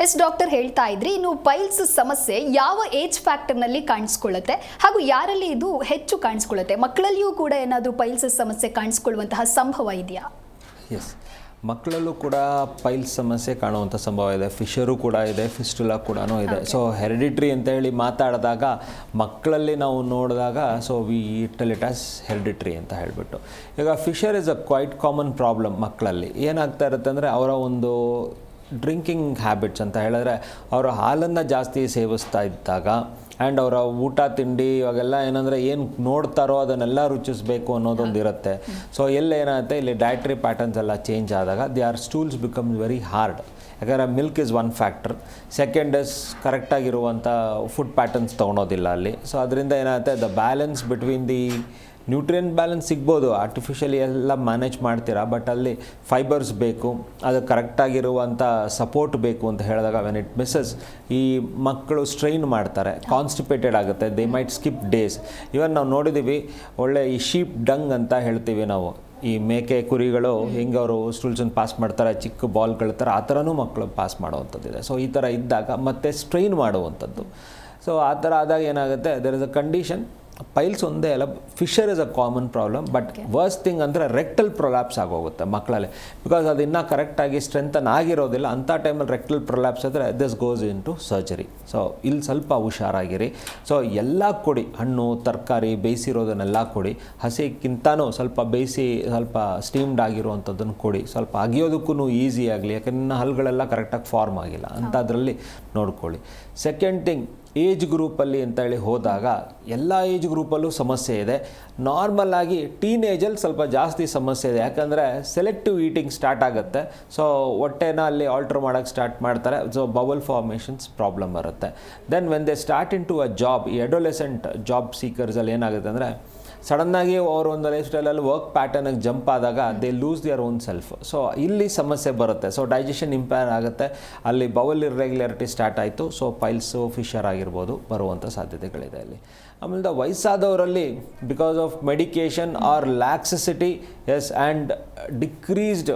Doctor ಹೇಳ್ತಾ ಇದ್ರಿ, ಇನ್ನು ಪೈಲ್ಸ್ ಸಮಸ್ಯೆ ಯಾವ ಏಜ್ ಫ್ಯಾಕ್ಟರ್ನಲ್ಲಿ ಕಾಣಿಸ್ಕೊಳ್ಳುತ್ತೆ ಹಾಗೂ ಯಾರಲ್ಲಿ ಇದು ಹೆಚ್ಚು ಕಾಣಿಸ್ಕೊಳ್ಳುತ್ತೆ? ಮಕ್ಕಳಲ್ಲಿಯೂ ಕೂಡ ಏನಾದರೂ ಪೈಲ್ಸ್ ಸಮಸ್ಯೆ ಕಾಣಿಸ್ಕೊಳ್ಳುವಂತಹ ಸಂಭವ ಇದೆಯಾ? ಎಸ್, ಮಕ್ಕಳಲ್ಲೂ ಕೂಡ ಪೈಲ್ಸ್ ಸಮಸ್ಯೆ ಕಾಣುವಂಥ ಸಂಭವ ಇದೆ. ಫಿಶರು ಕೂಡ ಇದೆ, ಫಿಸ್ಟುಲಾ ಕೂಡ ಇದೆ. ಸೊ ಹೆರಿಡಿಟ್ರಿ ಅಂತ ಹೇಳಿ ಮಾತಾಡಿದಾಗ ಮಕ್ಕಳಲ್ಲಿ ನಾವು ನೋಡಿದಾಗ we tell it as hereditary ಅಂತ ಹೇಳಿಬಿಟ್ಟು. ಈಗ fissure is a quite common problem ಮಕ್ಕಳಲ್ಲಿ. ಏನಾಗ್ತಾ ಇರುತ್ತೆ ಅಂದರೆ ಅವರ ಒಂದು ಡ್ರಿಂಕಿಂಗ್ ಹ್ಯಾಬಿಟ್ಸ್ ಅಂತ ಹೇಳಿದ್ರೆ ಅವರು ಹಾಲನ್ನು ಜಾಸ್ತಿ ಸೇವಿಸ್ತಾ ಇದ್ದಾಗ ಆ್ಯಂಡ್ ಅವರ ಊಟ ತಿಂಡಿ ಇವಾಗೆಲ್ಲ ಏನಂದರೆ ಏನು ನೋಡ್ತಾರೋ ಅದನ್ನೆಲ್ಲ ರುಚಿಸಬೇಕು ಅನ್ನೋದೊಂದು ಇರುತ್ತೆ. ಸೊ ಏನಾಗುತ್ತೆ ಇಲ್ಲಿ ಡಯಟ್ರಿ ಪ್ಯಾಟರ್ನ್ಸ್ ಎಲ್ಲ ಚೇಂಜ್ ಆದಾಗ ಸ್ಟೂಲ್ಸ್ ಬಿಕಮ್ಸ್ ವೆರಿ ಹಾರ್ಡ್. ಯಾಕಂದರೆ milk is one factor. Second is ಕರೆಕ್ಟಾಗಿರುವಂಥ ಫುಡ್ ಪ್ಯಾಟರ್ನ್ಸ್ ತೊಗೊಳೋದಿಲ್ಲ ಅಲ್ಲಿ. ಸೊ ಅದರಿಂದ ಏನಾಗುತ್ತೆ, the balance between the nutrient balance ಸಿಗ್ಬೋದು, ಆರ್ಟಿಫಿಷಿಯಲಿ ಎಲ್ಲ ಮ್ಯಾನೇಜ್ ಮಾಡ್ತೀರಾ, ಬಟ್ ಅಲ್ಲಿ ಫೈಬರ್ಸ್ ಬೇಕು, ಅದು ಕರೆಕ್ಟಾಗಿರುವಂಥ ಸಪೋರ್ಟ್ ಬೇಕು ಅಂತ ಹೇಳಿದಾಗ ವೆನ್ ಇಟ್ ಮಿಸ್ಸಸ್ ಈ ಮಕ್ಕಳು ಸ್ಟ್ರೈನ್ ಮಾಡ್ತಾರೆ, ಕಾನ್ಸ್ಟಿಪೇಟೆಡ್ ಆಗುತ್ತೆ, ದೇ ಮೈಟ್ ಸ್ಕಿಪ್ ಡೇಸ್. ಇವನ್ ನಾವು ನೋಡಿದ್ದೀವಿ, ಒಳ್ಳೆ ಈ ಶೀಪ್ ಡಂಗ್ ಅಂತ ಹೇಳ್ತೀವಿ ನಾವು, ಈ ಮೇಕೆ ಕುರಿಗಳು ಹೆಂಗೆ ಅವರು ಸ್ಟೂಲ್ಸನ್ನು ಪಾಸ್ ಮಾಡ್ತಾರೆ, ಚಿಕ್ಕ ಬಾಲ್ಗಳ ಥರ ಆ ಥರನೂ ಮಕ್ಕಳು ಪಾಸ್ ಮಾಡುವಂಥದ್ದಿದೆ. ಸೊ ಈ ಥರ ಇದ್ದಾಗ ಮತ್ತೆ ಸ್ಟ್ರೈನ್ ಮಾಡುವಂಥದ್ದು. ಸೊ ಆ ಥರ ಆದಾಗ ಏನಾಗುತ್ತೆ, there is a condition. Piles ಒಂದೇ ಅಲ್ಲ, Fisher is a common problem. But worst thing ಅಂದರೆ ರೆಕ್ಟಲ್ ಪ್ರೊಲ್ಯಾಪ್ಸ್ ಆಗೋಗುತ್ತೆ ಮಕ್ಕಳಲ್ಲಿ. ಬಿಕಾಸ್ ಅದು ಇನ್ನೂ ಕರೆಕ್ಟಾಗಿ ಸ್ಟ್ರೆಂಥನ್ ಆಗಿರೋದಿಲ್ಲ. ಅಂಥ ಟೈಮಲ್ಲಿ ರೆಕ್ಟಲ್ ಪ್ರೊಲ್ಯಾಪ್ಸ್ ಆದರೆ this goes in to surgery. So ಇಲ್ಲಿ ಸ್ವಲ್ಪ ಹುಷಾರಾಗಿರಿ. ಸೊ ಎಲ್ಲ ಕೊಡಿ, ಹಣ್ಣು ತರಕಾರಿ ಬೇಯಿಸಿರೋದನ್ನೆಲ್ಲ ಕೊಡಿ. ಹಸಿಕ್ಕಿಂತನೂ ಸ್ವಲ್ಪ ಬೇಯಿಸಿ ಸ್ವಲ್ಪ ಸ್ಟೀಮ್ಡ್ ಆಗಿರುವಂಥದ್ದನ್ನು ಕೊಡಿ. ಸ್ವಲ್ಪ ಅಗಿಯೋದಕ್ಕೂ ಈಸಿ ಆಗಲಿ, ಯಾಕಂದ್ರೆ ಇನ್ನು ಹಲ್ಲುಗಳೆಲ್ಲ ಕರೆಕ್ಟಾಗಿ ಫಾರ್ಮ್ ಆಗಿಲ್ಲ ಅಂಥದ್ರಲ್ಲಿ ನೋಡ್ಕೊಳ್ಳಿ. ಸೆಕೆಂಡ್ ಥಿಂಗ್, ಏಜ್ ಗ್ರೂಪಲ್ಲಿ ಅಂತೇಳಿ ಹೋದಾಗ ಎಲ್ಲ ಏಜ್ ಗ್ರೂಪಲ್ಲೂ ಸಮಸ್ಯೆ ಇದೆ. ನಾರ್ಮಲ್ ಆಗಿ ಟೀನೇಜಲ್ಲಿ ಸ್ವಲ್ಪ ಜಾಸ್ತಿ ಸಮಸ್ಯೆ ಇದೆ. ಯಾಕಂದರೆ ಸೆಲೆಕ್ಟಿವ್ ಈಟಿಂಗ್ ಸ್ಟಾರ್ಟ್ ಆಗುತ್ತೆ. ಸೊ ಹೊಟ್ಟೆನ ಅಲ್ಲಿ ಆಲ್ಟ್ರ್ ಮಾಡೋಕ್ಕೆ ಸ್ಟಾರ್ಟ್ ಮಾಡ್ತಾರೆ. ಸೊ ಬಬಲ್ ಫಾರ್ಮೇಷನ್ಸ್ ಪ್ರಾಬ್ಲಮ್ ಬರುತ್ತೆ. Then when they start in to a job, ಈ ಅಡೋಲೆಸೆಂಟ್ ಜಾಬ್ ಸೀಕರ್ಸಲ್ಲಿ ಏನಾಗುತ್ತೆ ಅಂದರೆ ಸಡನ್ನಾಗಿ ಅವರು ಒಂದು ಲೈಫ್ ಸ್ಟೈಲಲ್ಲಿ ವರ್ಕ್ ಪ್ಯಾಟರ್ನಿಗೆ ಜಂಪ್ ಆದಾಗ they lose their own self. So ಇಲ್ಲಿ ಸಮಸ್ಯೆ ಬರುತ್ತೆ. ಸೊ ಡೈಜೆಷನ್ ಇಂಪೇರ್ ಆಗುತ್ತೆ, ಅಲ್ಲಿ ಬೌಲ್ ಇರ್ರೆಗ್ಯುಲಾರಿಟಿ ಸ್ಟಾರ್ಟ್ ಆಯಿತು. ಸೊ ಪೈಲ್ಸು ಫಿಶರ್ ಆಗಿರ್ಬೋದು ಬರುವಂಥ ಸಾಧ್ಯತೆಗಳಿದೆ ಅಲ್ಲಿ. ಆಮೇಲೆ ವಯಸ್ಸಾದವರಲ್ಲಿ because of medication or laxity and decreased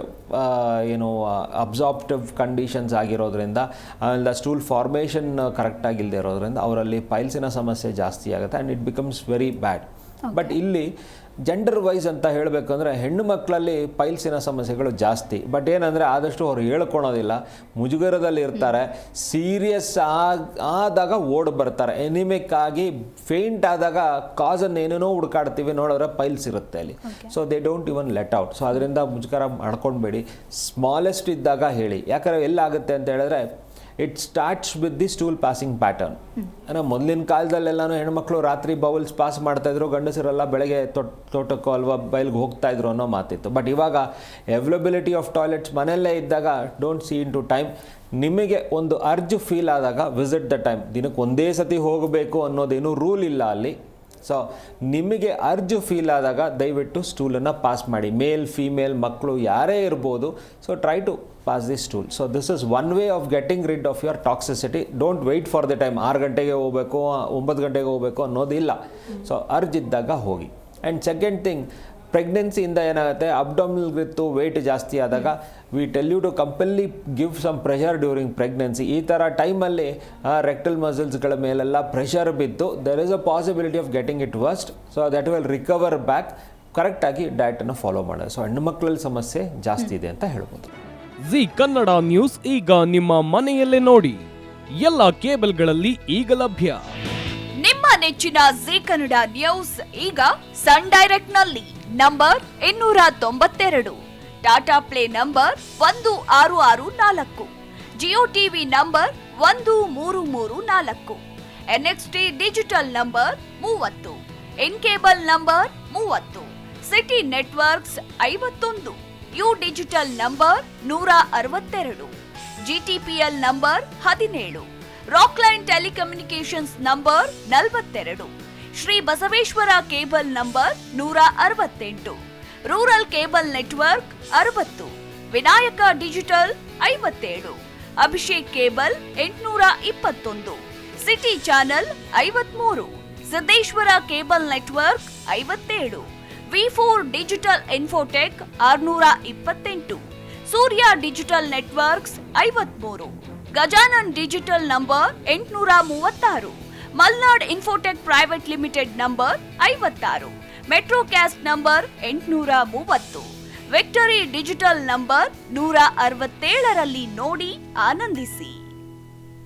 absorptive conditions ಆಗಿರೋದ್ರಿಂದ, ಆಮೇಲೆ ಸ್ಟೂಲ್ ಫಾರ್ಮೇಷನ್ ಕರೆಕ್ಟಾಗಿಲ್ಲದೆ ಇರೋದ್ರಿಂದ ಅವರಲ್ಲಿ ಪೈಲ್ಸಿನ ಸಮಸ್ಯೆ ಜಾಸ್ತಿ ಆಗುತ್ತೆ and it becomes very bad. But ಇಲ್ಲಿ ಜೆಂಡರ್ ವೈಸ್ ಅಂತ ಹೇಳಬೇಕಂದ್ರೆ ಹೆಣ್ಣು ಮಕ್ಕಳಲ್ಲಿ ಪೈಲ್ಸಿನ ಸಮಸ್ಯೆಗಳು ಜಾಸ್ತಿ. ಬಟ್ ಏನಂದರೆ ಆದಷ್ಟು ಅವ್ರು ಹೇಳ್ಕೊಳೋದಿಲ್ಲ, ಮುಜುಗರದಲ್ಲಿ ಇರ್ತಾರೆ. ಸೀರಿಯಸ್ ಆದಾಗ ಓಡ್ ಬರ್ತಾರೆ. ಎನಿಮಿಕ್ ಆಗಿ ಫೇಂಟ್ ಆದಾಗ ಕಾಸನ್ನು ಏನೇನೋ ಹುಡುಕಾಡ್ತೀವಿ, ನೋಡಿದ್ರೆ ಪೈಲ್ಸ್ ಇರುತ್ತೆ ಅಲ್ಲಿ. So they don't even let out. So ಅದರಿಂದ ಮುಜುಗರ ಮಾಡ್ಕೊಳ್ಬೇಡಿ. ಸ್ಮಾಲೆಸ್ಟ್ ಇದ್ದಾಗ ಹೇಳಿ. ಯಾಕಂದರೆ ಎಲ್ಲಾಗುತ್ತೆ ಅಂತ ಹೇಳಿದ್ರೆ it starts with the stool passing pattern. ಮೊದಲಿನ ಕಾಲದಲ್ಲೆಲ್ಲನೂ ಹೆಣ್ಮಕ್ಳು ರಾತ್ರಿ ಬೌಲ್ಸ್ ಪಾಸ್ ಮಾಡ್ತಾಯಿದ್ರು, ಗಂಡಸರೆಲ್ಲ ಬೆಳಗ್ಗೆ ತೋಟಕ್ಕೋ ಅಲ್ವಾ ಬೈಲ್ಗೆ ಹೋಗ್ತಾಯಿದ್ರು ಅನ್ನೋ ಮಾತಿತ್ತು. ಬಟ್ ಇವಾಗ ಅವೈಲಬಿಲಿಟಿ ಆಫ್ ಟಾಯ್ಲೆಟ್ಸ್ ಮನೆಯಲ್ಲೇ ಇದ್ದಾಗ don't see in to time. ನಿಮಗೆ ಒಂದು ಅರ್ಜ್ ಫೀಲ್ ಆದಾಗ ವಿಸಿಟ್ ದ ಟೈಮ್. ದಿನಕ್ಕೆ ಒಂದೇ ಸತಿ ಹೋಗಬೇಕು ಅನ್ನೋದೇನು ರೂಲ್ ಇಲ್ಲ ಅಲ್ಲಿ. ಸೊ ನಿಮಗೆ ಅರ್ಜು ಫೀಲ್ ಆದಾಗ ದಯವಿಟ್ಟು ಸ್ಟೂಲನ್ನು ಪಾಸ್ ಮಾಡಿ. ಮೇಲ್ ಫೀಮೇಲ್ ಮಕ್ಕಳು ಯಾರೇ ಇರ್ಬೋದು. So try to pass the stool. So this is one way of getting rid of your toxicity. Don't wait for the time. 6 ಗಂಟೆಗೆ ಹೋಗಬೇಕು, 9 ಗಂಟೆಗೆ ಹೋಗಬೇಕು ಅನ್ನೋದಿಲ್ಲ. ಸೊ ಅರ್ಜ್ ಇದ್ದಾಗ ಹೋಗಿ. ಆ್ಯಂಡ್ ಸೆಕೆಂಡ್ ಥಿಂಗ್, ಪ್ರೆಗ್ನೆನ್ಸಿಯಿಂದ ಏನಾಗುತ್ತೆ, ಅಬ್ಡಾಮಿನಲ್ ಗ್ರಿತ್ತು ವೆಯ್ಟ್ ಜಾಸ್ತಿ ಆದಾಗ we tell you to compulsorily give some pressure during pregnancy. ಈ ಥರ ಟೈಮಲ್ಲಿ ರೆಕ್ಟಲ್ ಮಸಲ್ಸ್ಗಳ ಮೇಲೆಲ್ಲ ಪ್ರೆಷರ್ ಬಿದ್ದು there is a possibility of getting it worst. So that will recover back. ಕರೆಕ್ಟಾಗಿ ಡಯಟನ್ನು ಫಾಲೋ ಮಾಡೋದು. ಸೊ ಹೆಣ್ಣು ಮಕ್ಕಳಲ್ಲಿ ಸಮಸ್ಯೆ ಜಾಸ್ತಿ ಇದೆ ಅಂತ ಹೇಳ್ಬೋದು. ಜಿ ಕನ್ನಡ ನ್ಯೂಸ್ ಈಗ ನಿಮ್ಮ ಮನೆಯಲ್ಲೇ ನೋಡಿ. ಎಲ್ಲ ಕೇಬಲ್ಗಳಲ್ಲಿ ಈಗ ಲಭ್ಯ. ನಿಮ್ಮ ನೆಚ್ಚಿನ ಜಿ ಕನ್ನಡ ನ್ಯೂಸ್ ಈಗ ಸನ್ ಡೈರೆಕ್ಟ್ ನಲ್ಲಿ number 292, Tata Play number 1664, Jio TV number 1334, NXT digital number 30, in cable number 30, city networks 51, U digital number 162, GTPL number 17, Rockline telecommunications number 42, Shri Basaveshwara cable number 168, rural cable network 60, Vinayaka digital 57, Abhishek cable 821, city channel 53, Siddeshwara cable network 57, ವಿ4 digital infotech 628, Surya digital networks 53, Gajanan digital number 836, Malnad infotech private limited number 56, Metrocast number 830, victory digital number 167ರಲ್ಲಿ ನೋಡಿ ಆನಂದಿಸಿ.